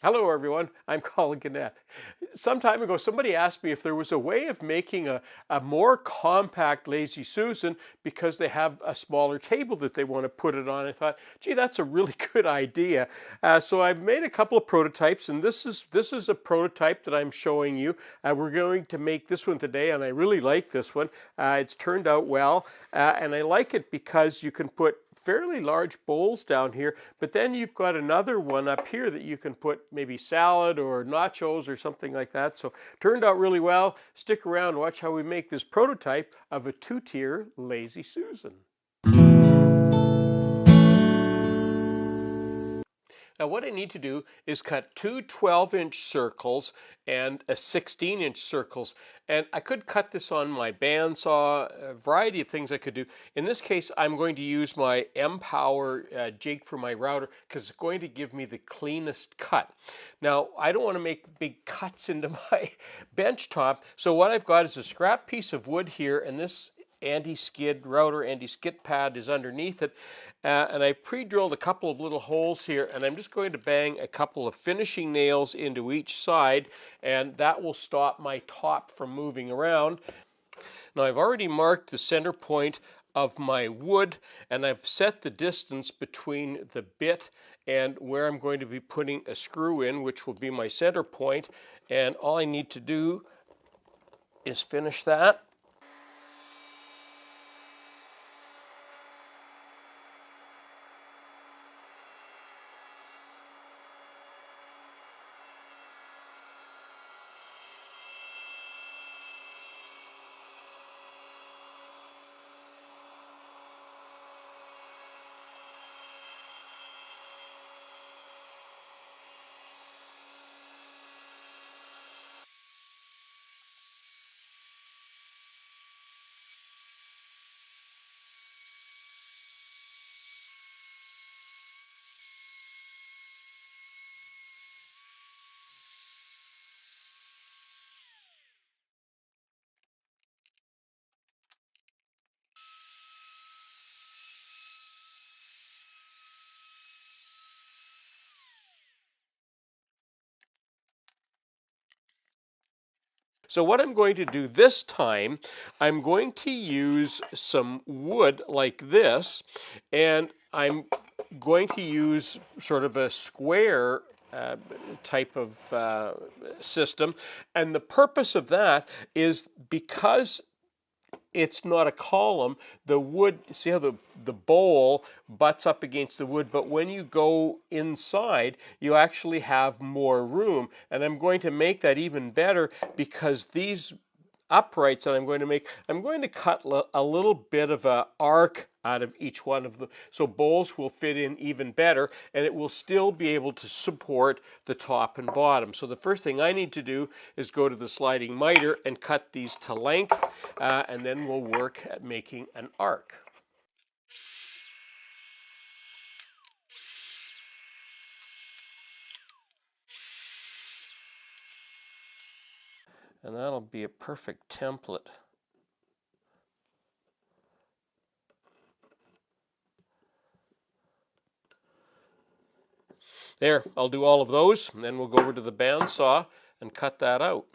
Hello everyone, I'm Colin Gannett. Some time ago somebody asked me if there was a way of making a more compact Lazy Susan because they have a smaller table that they want to put it on. I thought, gee, that's a really good idea. So I've made a couple of prototypes, and this is a prototype that I'm showing you. We're going to make this one today, and I really like this one. It's turned out well, and I like it because you can put fairly large bowls down here, but then you've got another one up here that you can put maybe salad or nachos or something like that. So turned out really well. Stick around, watch how we make this prototype of a two-tier Lazy Susan. Now what I need to do is cut two 12-inch circles and a 16-inch circles. And I could cut this on my bandsaw, a variety of things I could do. In this case, I'm going to use my M-Power jig for my router because it's going to give me the cleanest cut. Now, I don't want to make big cuts into my bench top, so what I've got is a scrap piece of wood here, and this anti-skid router, anti-skid pad is underneath it. And I pre-drilled a couple of little holes here, and I'm just going to bang a couple of finishing nails into each side, and that will stop my top from moving around. Now I've already marked the center point of my wood, and I've set the distance between the bit and where I'm going to be putting a screw in, which will be my center point, and all I need to do is finish that. So what I'm going to do this time, I'm going to use some wood like this, and I'm going to use sort of a square type of system. And the purpose of that is because it's not a column. The wood, see how the bowl butts up against the wood, but when you go inside, you actually have more room. And I'm going to make that even better because these uprights that I'm going to make, I'm going to cut a little bit of an arc out of each one of them so bowls will fit in even better, and it will still be able to support the top and bottom. So the first thing I need to do is go to the sliding miter and cut these to length, and then we'll work at making an arc. And that'll be a perfect template. There, I'll do all of those, and then we'll go over to the bandsaw and cut that out.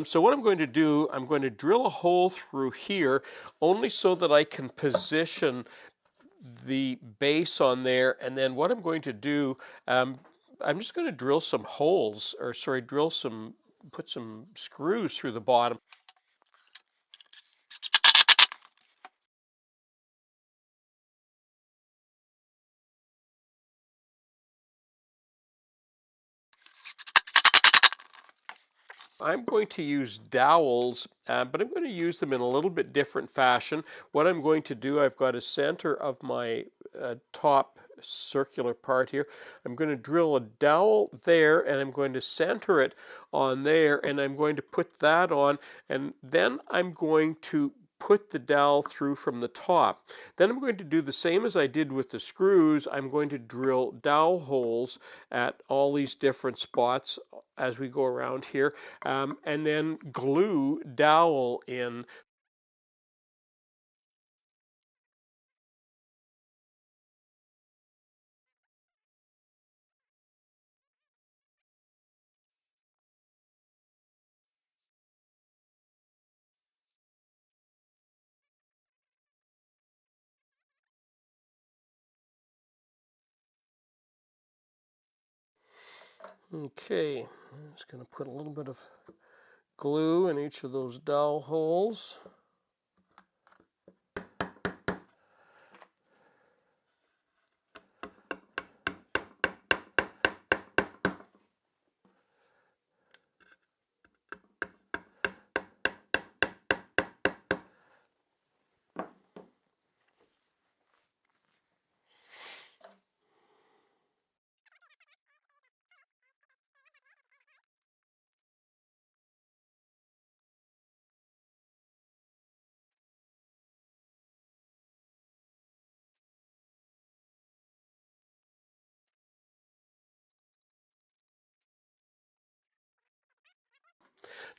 So what I'm going to do, I'm going to drill a hole through here only so that I can position the base on there. And then what I'm going to do, I'm just going to drill some holes, or sorry, put some screws through the bottom. I'm going to use dowels, but I'm going to use them in a little bit different fashion. What I'm going to do, I've got a center of my top circular part here. I'm going to drill a dowel there, and I'm going to center it on there, and I'm going to put that on, and then I'm going to put the dowel through from the top. Then I'm going to do the same as I did with the screws. I'm going to drill dowel holes at all these different spots as we go around here, and then glue dowel in. Okay, I'm just going to put a little bit of glue in each of those dowel holes.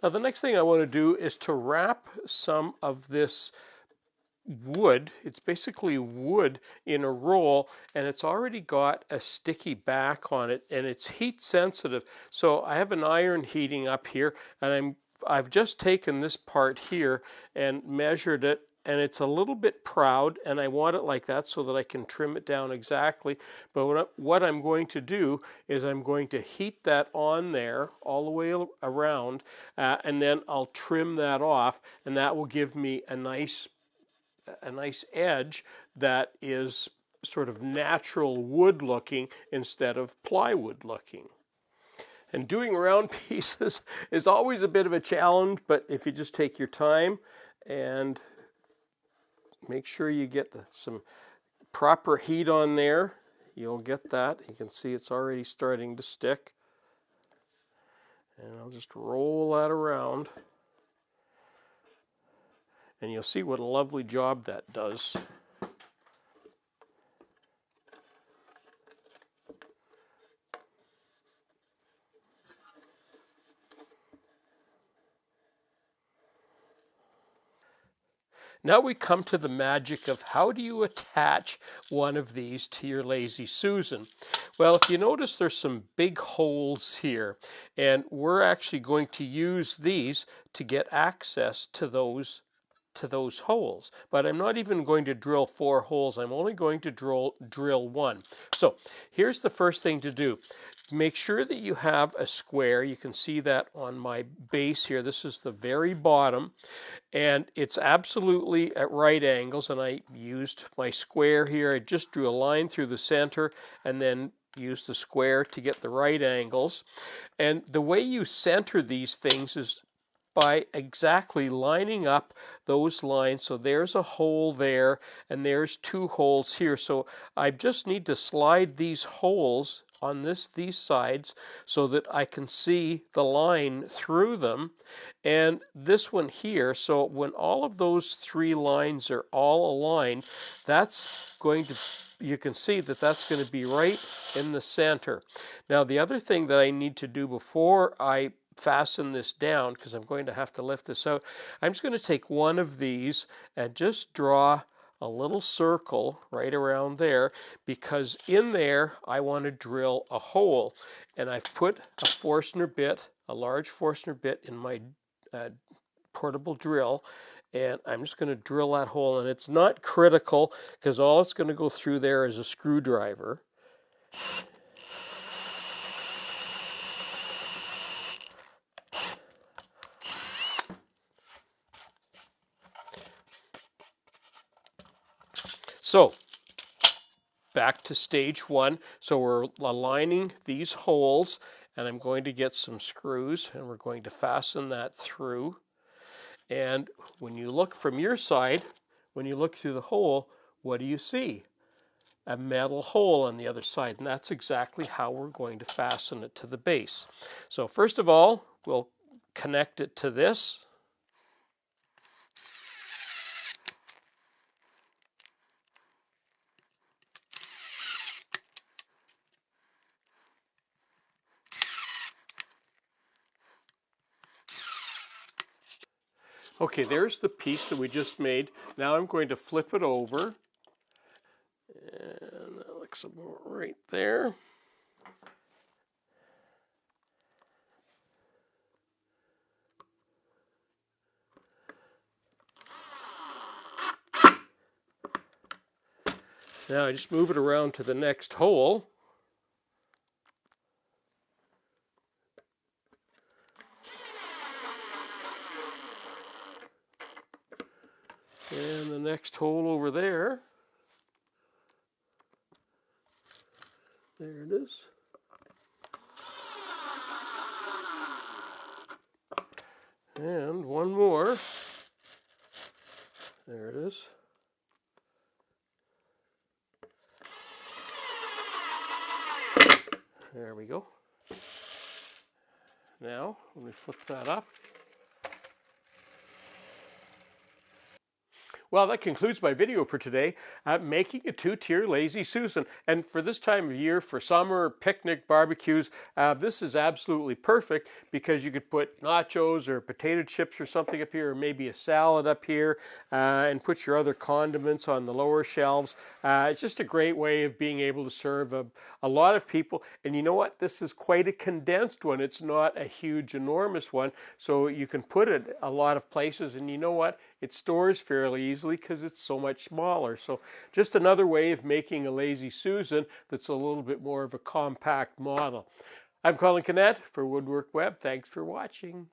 Now the next thing I want to do is to wrap some of this wood. It's basically wood in a roll, and it's already got a sticky back on it, and it's heat sensitive. So I have an iron heating up here, and I've just taken this part here and measured it, and it's a little bit proud, and I want it like that so that I can trim it down exactly. But what I'm going to do is I'm going to heat that on there all the way around, and then I'll trim that off, and that will give me a nice edge that is sort of natural wood looking instead of plywood looking. And doing round pieces is always a bit of a challenge, but if you just take your time and make sure you get some proper heat on there, you'll get that. You can see it's already starting to stick. And I'll just roll that around. And you'll see what a lovely job that does. Now we come to the magic of how do you attach one of these to your Lazy Susan? Well, if you notice, there's some big holes here, and we're actually going to use these to get access to those holes. But I'm not even going to drill 4 holes. I'm only going to drill 1. So here's the first thing to do. Make sure that you have a square. You can see that on my base here. This is the very bottom, and it's absolutely at right angles, and I used my square here. I just drew a line through the center and then used the square to get the right angles. And the way you center these things is by exactly lining up those lines. So there's a hole there, and there's 2 holes here. So I just need to slide these holes on these sides so that I can see the line through them. And this one here, so when all of those 3 lines are all aligned, that's going to, you can see that that's going to be right in the center. Now the other thing that I need to do before I fasten this down, because I'm going to have to lift this out, I'm just going to take one of these and just draw a little circle right around there, because in there I want to drill a hole. And I've put a Forstner bit, a large Forstner bit, in my portable drill, and I'm just going to drill that hole. And it's not critical because all it's going to go through there is a screwdriver. So back to stage 1. So we're aligning these holes, and I'm going to get some screws, and we're going to fasten that through. And when you look from your side, when you look through the hole, what do you see? A metal hole on the other side, and that's exactly how we're going to fasten it to the base. So first of all, we'll connect it to this. Okay, there's the piece that we just made. Now I'm going to flip it over. And that looks about right there. Now I just move it around to the next hole. And the next hole over there. There it is. And one more. There it is. There we go. Now, let me flip that up. Well, that concludes my video for today, making a two-tier Lazy Susan. And for this time of year, for summer, picnic, barbecues, this is absolutely perfect because you could put nachos or potato chips or something up here, or maybe a salad up here, and put your other condiments on the lower shelves. It's just a great way of being able to serve a lot of people. And you know what? This is quite a condensed one. It's not a huge, enormous one, so you can put it a lot of places. And you know what? It stores fairly easily because it's so much smaller. So just another way of making a Lazy Susan that's a little bit more of a compact model. I'm Colin Canet for Woodwork Web. Thanks for watching.